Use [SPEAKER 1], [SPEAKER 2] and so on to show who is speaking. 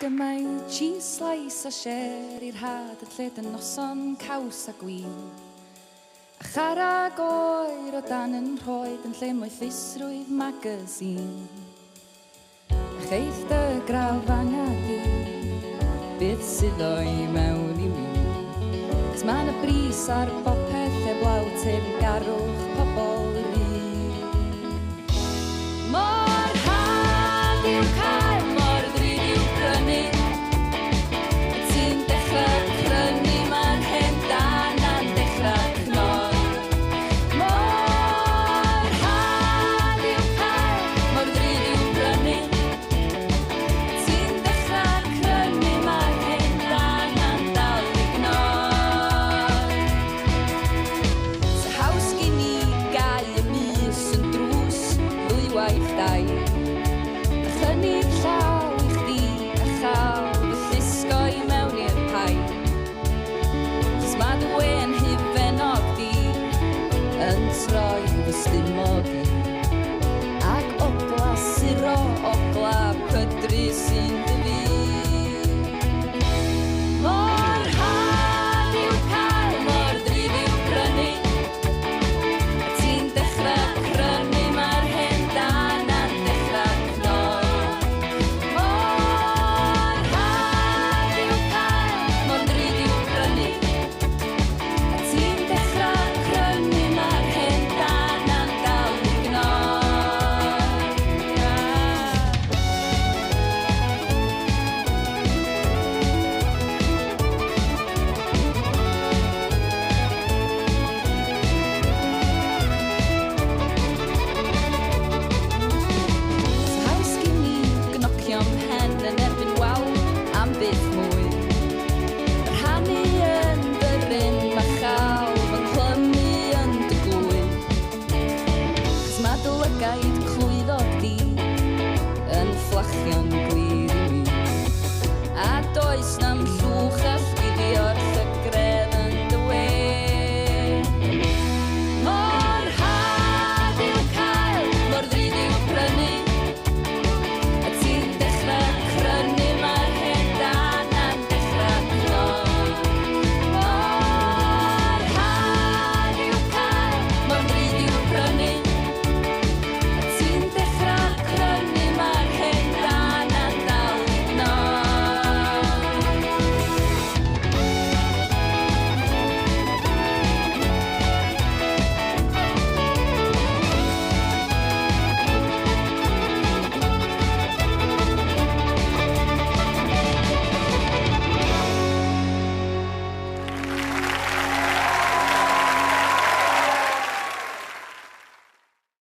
[SPEAKER 1] Gymau cheese slice a share i'r had y lled yn noson caws a gwin. A charag oer o dan yn rhoed yn lle moethusrwydd magazine. A cheith dy grafang a di, bydd sydd o'i mewn I mi. Cos ma'n y bris ar bopeth eblaw teb garwch pobol ry. Mor had i'w cael, mor ddrud i'w prynu. Ti'n dechrau prynu, ma'r hen dan a'n dechrau cnoi. Mor had i'w cael, mor ddrud i'w prynu. Ti'n dechrau prynu, ma'r hen dan a'n dal I gnoi. Sa haws gyn I gau y mis yn drws, ddwy waith dau. A chynnig llaw I chdi a chael fy llusgo I mewn i'r pai. Chos ma dy wen hifennog di yn troi fy stumog I. Ac ogla siro, ogla pydru sy'n dy fi. Mor had i'w cael, mor ddrud i'w prynu. A ti'n dechrau prynu, ma'r hen dan a'n dechrau cnoi. Mor had i'w cael, mor ddrud i'w prynu. A ti'n dechrau prynu, ma'r hen dan a'n dal I gnoi. Sa haws gyn I gnocio'n mhen yn erbyn waw am byth mwy. Rhannu yn ddyryn machaw, fy nglymu yn dy glwy. Cos ma dy lygaid clwyddog di yn fflachion